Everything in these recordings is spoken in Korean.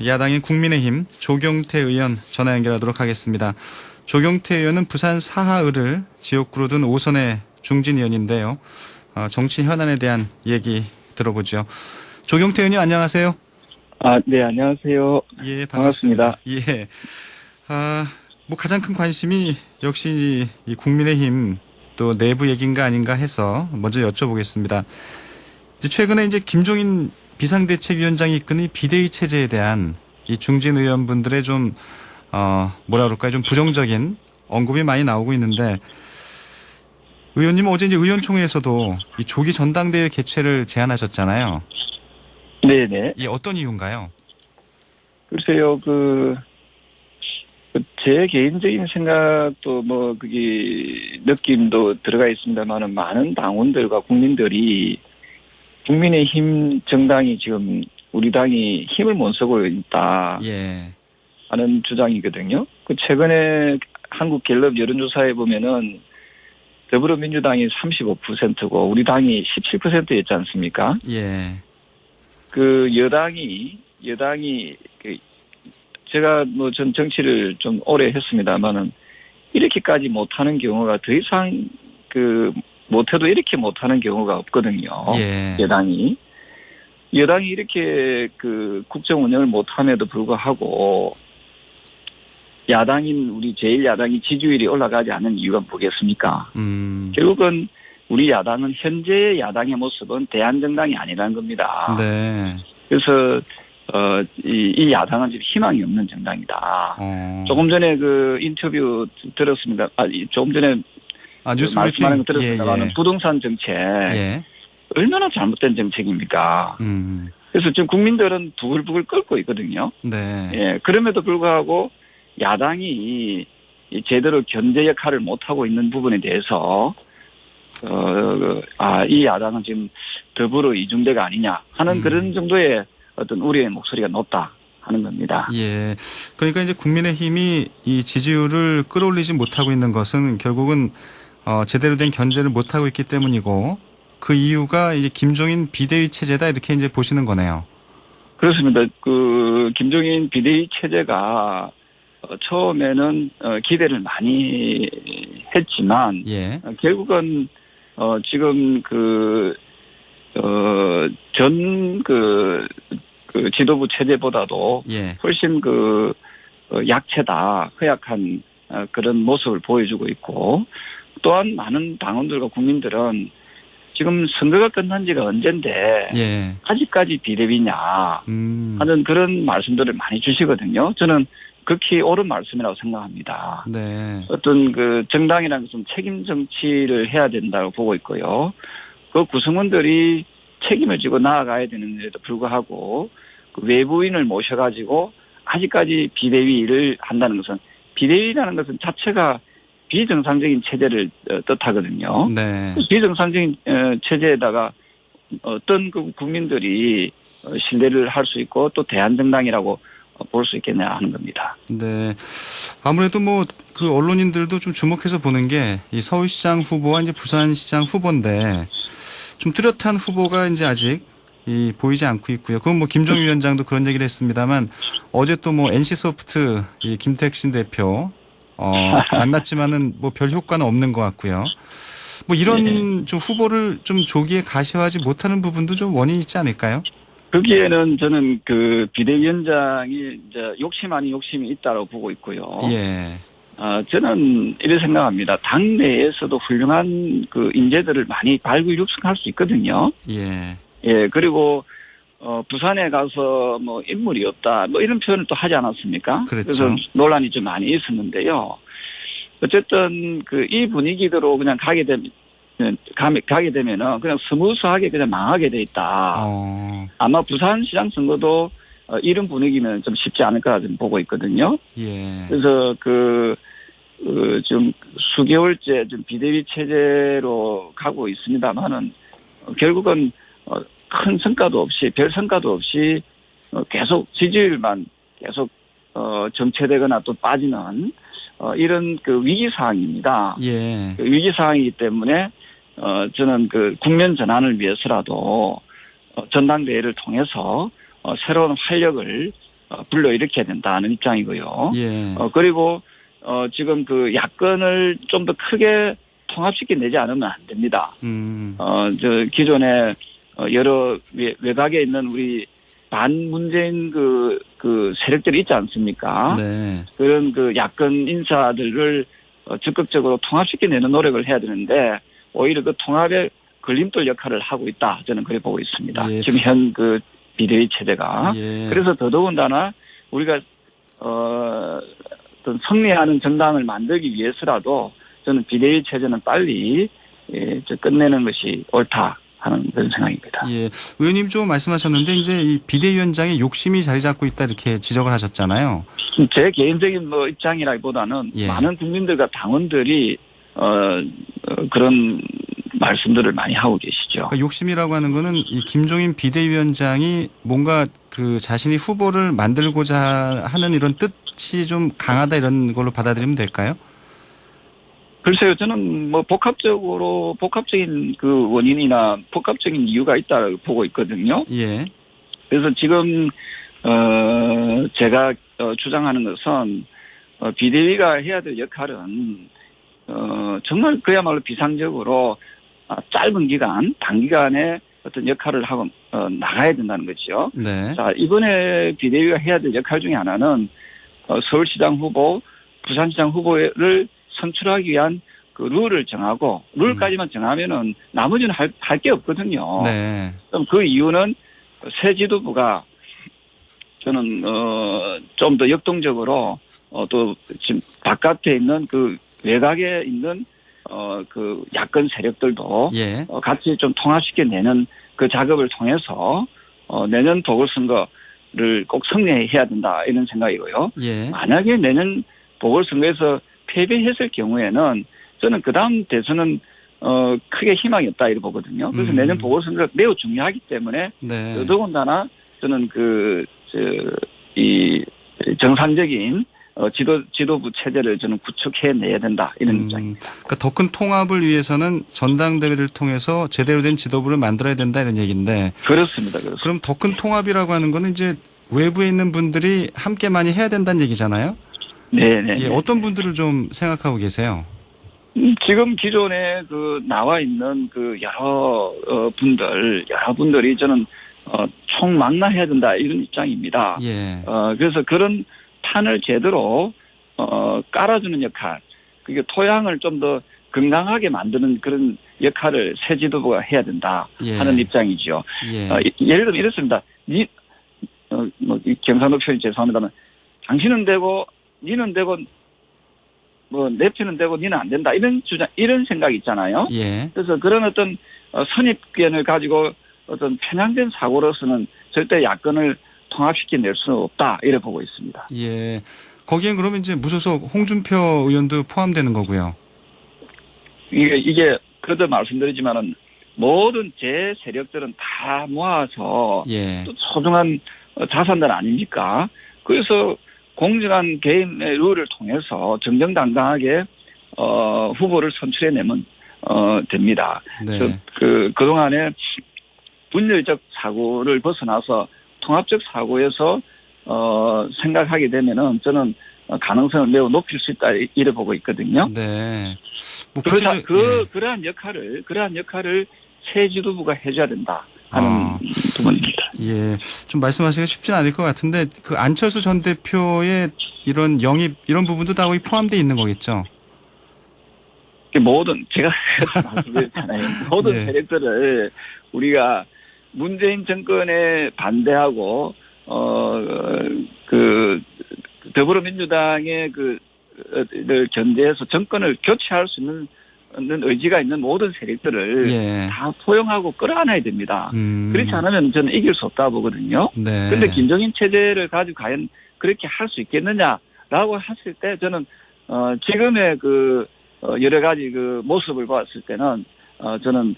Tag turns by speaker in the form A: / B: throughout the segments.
A: 야당인 국민의힘 조경태 의원 전화 연결하도록 하겠습니다. 조경태 의원은 부산 사하을을 지역구로 둔 5선의 중진 의원인데요. 정치 현안에 대한 얘기 들어보죠. 조경태 의원님 안녕하세요.
B: 네, 안녕하세요.
A: 예, 반갑습니다.
B: 반갑습니다.
A: 예. 가장 큰 관심이 역시 이 국민의힘 또 내부 얘기인가 아닌가 해서 먼저 여쭤보겠습니다. 최근에 이제 김종인 비상대책위원장이 이끄는 비대위 체제에 대한 이 중진 의원분들의 좀 좀 부정적인 언급이 많이 나오고 있는데, 의원님은 어제 이제 의원총회에서도 이 조기 전당대회 개최를 제안하셨잖아요.
B: 네네.
A: 이 어떤 이유인가요?
B: 글쎄요, 제 개인적인 생각도 그게 느낌도 들어가 있습니다만은 많은 당원들과 국민들이 국민의힘 정당이 지금 우리 당이 힘을 못 쓰고 있다.
A: 예.
B: 하는 주장이거든요. 최근에 한국 갤럽 여론조사에 보면은 더불어민주당이 35%고 우리 당이 17%였지 않습니까?
A: 예.
B: 여당이 제가 전 정치를 좀 오래 했습니다만은 이렇게까지 못하는 경우가 더 이상 못해도 이렇게 못하는 경우가 없거든요.
A: 예.
B: 여당이 이렇게 국정 운영을 못함에도 불구하고 야당인 우리 제1야당이 지지율이 올라가지 않는 이유가 뭐겠습니까? 결국은 우리 야당은 현재의 야당의 모습은 대한정당이 아니라는 겁니다.
A: 네.
B: 그래서 이 야당은 지금 희망이 없는 정당이다. 조금 전에 인터뷰 들었습니다. 조금 전에
A: 뉴스
B: 말씀하는 거 들었습니다만
A: 예.
B: 부동산 정책
A: 예.
B: 얼마나 잘못된 정책입니까? 그래서 지금 국민들은 부글부글 끓고 있거든요.
A: 네.
B: 예, 그럼에도 불구하고 야당이 제대로 견제 역할을 못하고 있는 부분에 대해서 이 야당은 지금 더불어 이중대가 아니냐 하는 그런 정도의 어떤 우려의 목소리가 높다 하는 겁니다.
A: 예. 그러니까 이제 국민의힘이 이 지지율을 끌어올리지 못하고 있는 것은 결국은 제대로 된 견제를 못하고 있기 때문이고, 그 이유가 이제 김종인 비대위 체제다 이렇게 이제 보시는 거네요.
B: 그렇습니다. 김종인 비대위 체제가 처음에는 기대를 많이 했지만
A: 예.
B: 결국은 지금 전 지도부 체제보다도
A: 예.
B: 훨씬 약체다, 허약한 그런 모습을 보여주고 있고, 또한 많은 당원들과 국민들은 지금 선거가 끝난 지가 언젠데
A: 예.
B: 아직까지 비대위냐 하는 그런 말씀들을 많이 주시거든요. 저는 극히 옳은 말씀이라고 생각합니다.
A: 네.
B: 어떤 정당이라는 것은 책임 정치를 해야 된다고 보고 있고요. 구성원들이 책임을 지고 나아가야 되는데도 불구하고 외부인을 모셔가지고 아직까지 비대위를 한다는 것은, 비대위라는 것은 자체가 비정상적인 체제를 뜻하거든요.
A: 네.
B: 비정상적인 체제에다가 어떤 국민들이 신뢰를 할 수 있고 또 대한정당이라고 볼 수 있겠냐 하는 겁니다.
A: 네. 아무래도 언론인들도 좀 주목해서 보는 게 이 서울시장 후보와 이제 부산시장 후보인데, 좀 뚜렷한 후보가 이제 아직 보이지 않고 있고요. 그건 김종인 위원장도 그런 얘기를 했습니다만, 어제 또 NC소프트 이 김택신 대표 만났지만은 별 효과는 없는 것 같고요. 이런 좀 후보를 좀 조기에 가시화하지 못하는 부분도 좀 원인이 있지 않을까요?
B: 거기에는 저는 비대위원장이 이제 욕심 아닌 욕심이 있다고 보고 있고요.
A: 예.
B: 저는 이렇게 생각합니다. 당내에서도 훌륭한 인재들을 많이 발굴 육성할 수 있거든요.
A: 예.
B: 예, 그리고 부산에 가서 인물이 없다 이런 표현을 또 하지 않았습니까?
A: 그렇죠.
B: 그래서 논란이 좀 많이 있었는데요. 어쨌든 이 분위기대로 그냥 가게 되면은 그냥 스무스하게 그냥 망하게 돼 있다. 아마 부산시장 선거도 이런 분위기면 좀 쉽지 않을까 좀 보고 있거든요.
A: 예.
B: 그래서 좀 수개월째 좀 비대위 체제로 가고 있습니다만은 결국은 큰 성과도 없이, 별 성과도 없이 계속 지지율만 계속 정체되거나 또 빠지는 이런 위기 상황입니다.
A: 예.
B: 위기 상황이기 때문에 저는 국면 전환을 위해서라도 전당대회를 통해서 새로운 활력을 불러일으켜야 된다는 입장이고요.
A: 예.
B: 그리고 지금 그 야권을 좀 더 크게 통합시켜 내지 않으면 안 됩니다. 기존에 여러 외곽에 있는 우리 반문재인 그 세력들이 있지 않습니까?
A: 네.
B: 그런 그 야권 인사들을 적극적으로 통합시켜내는 노력을 해야 되는데 오히려 그 통합의 걸림돌 역할을 하고 있다. 저는 그렇게 보고 있습니다.
A: 예.
B: 지금 현 그 비대위 체제가.
A: 예.
B: 그래서 더더군다나 우리가 어떤 승리하는 정당을 만들기 위해서라도 저는 비대위 체제는 빨리 끝내는 것이 옳다 하는 그런 생각입니다.
A: 예. 의원님 좀 말씀하셨는데 이제 이 비대위원장의 욕심이 자리 잡고 있다 이렇게 지적을 하셨잖아요.
B: 제 개인적인 입장이라기보다는
A: 예.
B: 많은 국민들과 당원들이 그런 말씀들을 많이 하고 계시죠.
A: 그러니까 욕심이라고 하는 거는 이 김종인 비대위원장이 뭔가 그 자신이 후보를 만들고자 하는 이런 뜻이 좀 강하다 이런 걸로 받아들이면 될까요?
B: 글쎄요, 저는 복합적인 그 원인이나 복합적인 이유가 있다고 보고 있거든요.
A: 예.
B: 그래서 지금, 제가 주장하는 것은, 비대위가 해야 될 역할은, 정말 그야말로 비상적으로 짧은 기간, 단기간에 어떤 역할을 하고, 나가야 된다는 거죠.
A: 네.
B: 자, 이번에 비대위가 해야 될 역할 중에 하나는, 서울시장 후보, 부산시장 후보를 선출하기 위한 그 룰을 정하고 룰까지만 정하면은 나머지는 할 게 없거든요.
A: 네.
B: 그럼 그 이유는 새 지도부가 저는 좀 더 역동적으로 또 지금 바깥에 있는 그 외곽에 있는 그 야권 세력들도
A: 예.
B: 같이 좀 통합시켜 내는 그 작업을 통해서 내년 보궐선거를 꼭 승리해야 된다 이런 생각이고요.
A: 예.
B: 만약에 내년 보궐선거에서 패배했을 경우에는 저는 그 다음 대선은 크게 희망이 없다 이렇게 보거든요. 그래서 내년 보궐선거가 매우 중요하기 때문에
A: 네.
B: 더군다나 저는 이 정상적인 지도부 체제를 저는 구축해내야 된다 이런 입장입니다.
A: 그러니까 더 큰 통합을 위해서는 전당대회를 통해서 제대로 된 지도부를 만들어야 된다 이런 얘기인데.
B: 그렇습니다.
A: 그럼 더 큰 통합이라고 하는 거는 이제 외부에 있는 분들이 함께 많이 해야 된다는 얘기잖아요.
B: 네네.
A: 예, 어떤 분들을 좀 생각하고 계세요?
B: 지금 기존에 나와 있는 여러 분들이 저는 총망라해야 된다 이런 입장입니다.
A: 예.
B: 그래서 그런 판을 제대로 깔아주는 역할, 그게 토양을 좀 더 건강하게 만드는 그런 역할을 새 지도부가 해야 된다 하는 입장이죠.
A: 예.
B: 예를 들면 이렇습니다. 경상도 표현이 죄송합니다만, 당신은 되고, 니는 되고, 내 편은 되고, 니는 안 된다. 이런 생각이 있잖아요.
A: 예.
B: 그래서 그런 어떤 선입견을 가지고 어떤 편향된 사고로서는 절대 야권을 통합시켜낼 수는 없다. 이래 보고 있습니다.
A: 예. 거기엔 그러면 이제 무소속 홍준표 의원도 포함되는 거고요.
B: 이게 그래도 말씀드리지만은 모든 제 세력들은 다 모아서
A: 예.
B: 또 소중한 자산들 아닙니까? 그래서 공정한 개인의 룰을 통해서 정정당당하게 후보를 선출해내면 됩니다.
A: 네.
B: 그동안에 분열적 사고를 벗어나서 통합적 사고에서 생각하게 되면은 저는 가능성을 매우 높일 수 있다 이래 보고 있거든요.
A: 네. 뭐
B: 그러한 역할을 새 지도부가 해줘야 된다 하는 부분입니다.
A: 예. 좀 말씀하시기가 쉽지는 않을 것 같은데 그 안철수 전 대표의 이런 영입 이런 부분도 다 거의 포함되어 있는 거겠죠.
B: 모든 제가 말씀드렸잖아요. 모든
A: 예.
B: 세력들을 우리가 문재인 정권에 반대하고 더불어민주당의 를 견제해서 정권을 교체할 수 있는 의지가 있는 모든 세력들을
A: 예.
B: 다 포용하고 끌어안아야 됩니다. 그렇지 않으면 저는 이길 수 없다 보거든요.
A: 네.
B: 그런데 김종인 체제를 가지고 과연 그렇게 할 수 있겠느냐라고 했을 때 저는 지금의 여러 가지 모습을 봤을 때는 저는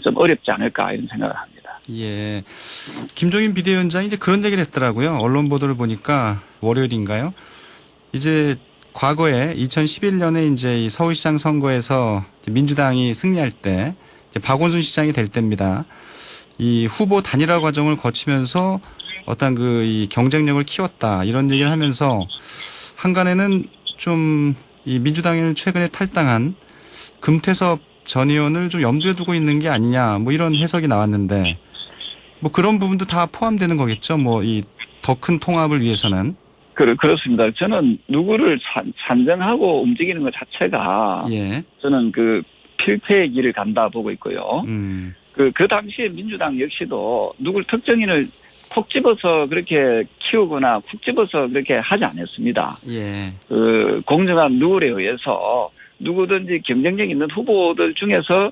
B: 좀 어렵지 않을까 이런 생각을 합니다.
A: 예. 김종인 비대위원장이 이제 그런 얘기를 했더라고요. 언론 보도를 보니까 월요일인가요? 이제 과거에 2011년에 이제 이 서울시장 선거에서 민주당이 승리할 때 박원순 시장이 될 때입니다. 이 후보 단일화 과정을 거치면서 어떤 이 경쟁력을 키웠다 이런 얘기를 하면서 한간에는 좀 이 민주당을 최근에 탈당한 금태섭 전 의원을 좀 염두에 두고 있는 게 아니냐 뭐 이런 해석이 나왔는데 뭐 그런 부분도 다 포함되는 거겠죠. 뭐 이 더 큰 통합을 위해서는.
B: 그렇습니다. 저는 누구를 산정하고 움직이는 것 자체가
A: 예.
B: 저는 그 필패의 길을 간다 보고 있고요.
A: 음.
B: 그 당시에 민주당 역시도 누굴 특정인을 콕 집어서 그렇게 키우거나 콕 집어서 그렇게 하지 않았습니다.
A: 예.
B: 그 공정한 룰에 의해서 누구든지 경쟁력 있는 후보들 중에서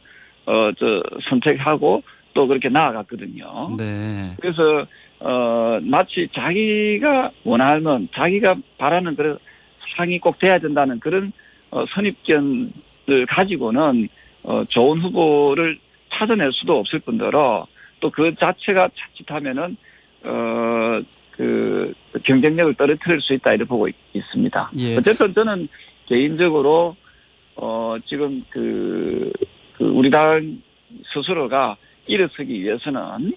B: 선택하고 또 그렇게 나아갔거든요.
A: 네.
B: 그래서 마치 자기가 원하는 자기가 바라는 그런 상이 꼭 돼야 된다는 그런 선입견을 가지고는 좋은 후보를 찾아낼 수도 없을 뿐더러 또 그 자체가 자칫하면은 그 경쟁력을 떨어뜨릴 수 있다 이렇게 보고 있습니다.
A: 예.
B: 어쨌든 저는 개인적으로 지금 우리 당 스스로가 일어서기 위해서는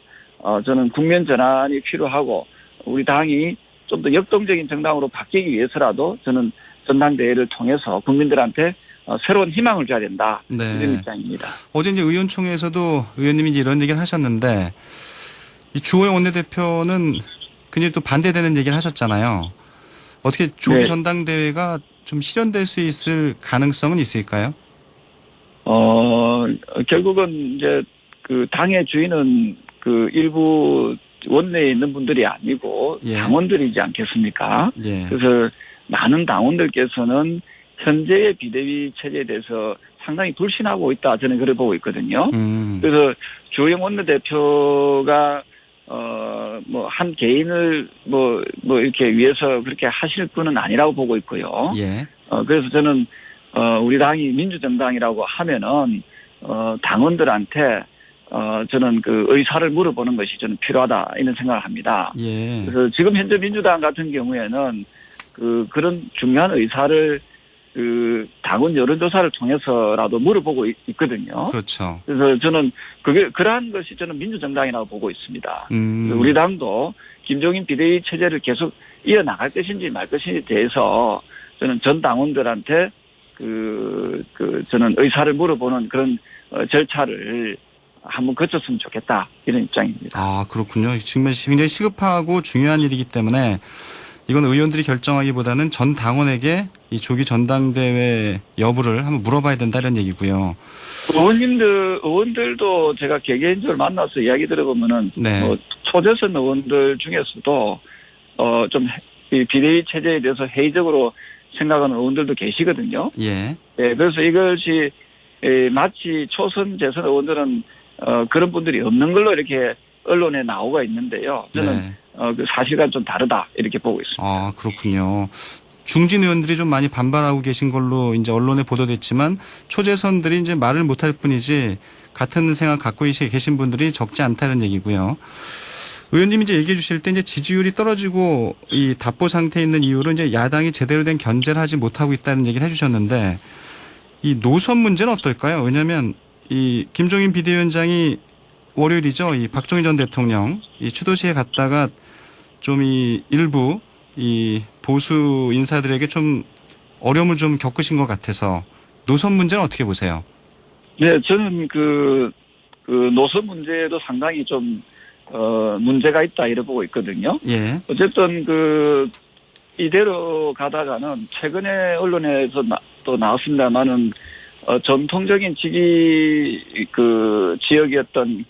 B: 저는 국면 전환이 필요하고 우리 당이 좀 더 역동적인 정당으로 바뀌기 위해서라도 저는 전당대회를 통해서 국민들한테 새로운 희망을 줘야 된다.
A: 네.
B: 이런 입장입니다.
A: 어제 이제 의원총회에서도 의원님이 이제 이런 얘기를 하셨는데 이 주호영 원내대표는 굉장히 또 반대되는 얘기를 하셨잖아요. 어떻게 조기
B: 네.
A: 전당대회가 좀 실현될 수 있을 가능성은 있을까요?
B: 결국은 이제 그 당의 주인은 그 일부 원내에 있는 분들이 아니고
A: 예.
B: 당원들이지 않겠습니까?
A: 예.
B: 그래서 많은 당원들께서는 현재의 비대위 체제에 대해서 상당히 불신하고 있다. 저는 그래 보고 있거든요. 그래서 주호영 원내대표가 뭐 한 개인을 뭐 이렇게 위해서 그렇게 하실 분은 아니라고 보고 있고요.
A: 예.
B: 그래서 저는 우리 당이 민주정당이라고 하면은 당원들한테 저는 그 의사를 물어보는 것이 저는 필요하다 이런 생각을 합니다.
A: 예.
B: 그래서 지금 현재 민주당 같은 경우에는 그런 중요한 의사를 그 당원 여론조사를 통해서라도 물어보고 있거든요.
A: 그렇죠.
B: 그래서 저는 그러한 것이 저는 민주정당이라고 보고 있습니다. 우리 당도 김종인 비대위 체제를 계속 이어나갈 것인지 말 것인지에 대해서 저는 전 당원들한테 저는 의사를 물어보는 그런 절차를 한번 거쳤으면 좋겠다 이런 입장입니다.
A: 아, 그렇군요. 지금 굉장히 시급하고 중요한 일이기 때문에 이건 의원들이 결정하기보다는 전 당원에게 이 조기 전당대회 여부를 한번 물어봐야 된다 이런 얘기고요.
B: 의원들도 제가 개개인적으로 만나서 이야기 들어보면은
A: 네.
B: 초재선 의원들 중에서도 좀 이 비대위 체제에 대해서 회의적으로 생각하는 의원들도 계시거든요.
A: 예.
B: 네, 그래서 이것이 마치 초선 재선 의원들은 그런 분들이 없는 걸로 이렇게 언론에 나오고 있는데요. 저는
A: 네.
B: 그 사실과 좀 다르다 이렇게 보고 있습니다.
A: 아, 그렇군요. 중진 의원들이 좀 많이 반발하고 계신 걸로 이제 언론에 보도됐지만 초재선들이 이제 말을 못할 뿐이지 같은 생각 갖고 계신 분들이 적지 않다는 얘기고요. 의원님이 이제 얘기해 주실 때 이제 지지율이 떨어지고 이 답보 상태에 있는 이유로 이제 야당이 제대로 된 견제를 하지 못하고 있다는 얘기를 해주셨는데 이 노선 문제는 어떨까요? 왜냐하면 이 김종인 비대위원장이 월요일이죠. 이 박정희 전 대통령 이 추도시에 갔다가 좀 이 일부 이 보수 인사들에게 좀 어려움을 좀 겪으신 것 같아서 노선 문제는 어떻게 보세요?
B: 네, 저는 그 노선 문제도 상당히 좀 문제가 있다 이래 보고 있거든요.
A: 예.
B: 어쨌든 이대로 가다가는 최근에 언론에서 또 나왔습니다만은 전통적인 지역이었던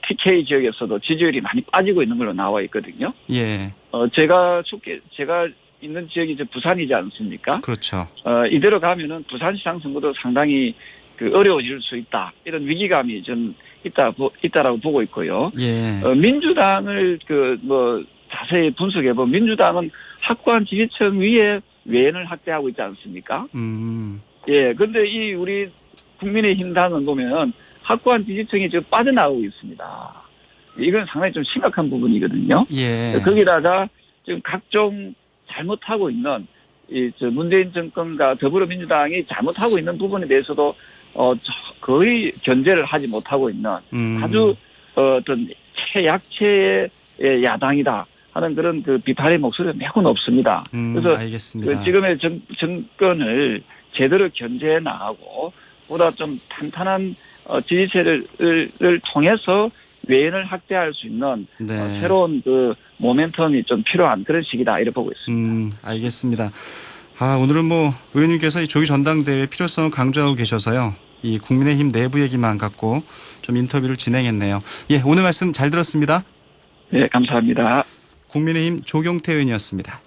B: TK 지역에서도 지지율이 많이 빠지고 있는 걸로 나와 있거든요.
A: 예.
B: 제가 있는 지역이 이제 부산이지 않습니까?
A: 그렇죠.
B: 이대로 가면은 부산시장 선거도 상당히 어려워질 수 있다. 이런 위기감이 좀 있다라고 보고 있고요.
A: 예.
B: 민주당을 자세히 분석해보면 민주당은 확고한 지지층 위에 외연을 확대하고 있지 않습니까? 예. 근데 우리 국민의힘 당은 보면 확고한 지지층이 지금 빠져나오고 있습니다. 이건 상당히 좀 심각한 부분이거든요.
A: 예.
B: 거기다가 지금 각종 잘못하고 있는 문재인 정권과 더불어민주당이 잘못하고 있는 부분에 대해서도 거의 견제를 하지 못하고 있는 아주 어떤 최약체의 야당이다 하는 그런 그 비판의 목소리가 매우 높습니다. 그래서
A: 알겠습니다.
B: 그 지금의 정권을 제대로 견제해 나가고 보다 좀 탄탄한 지지세를 통해서 외연을 확대할 수 있는
A: 네.
B: 새로운 그 모멘텀이 좀 필요한 그런 시기다 이렇게 보고 있습니다.
A: 알겠습니다. 오늘은 뭐 의원님께서 이 조기 전당대회 필요성을 강조하고 계셔서요. 이 국민의힘 내부 얘기만 갖고 좀 인터뷰를 진행했네요. 예, 오늘 말씀 잘 들었습니다.
B: 네, 감사합니다.
A: 국민의힘 조경태 의원이었습니다.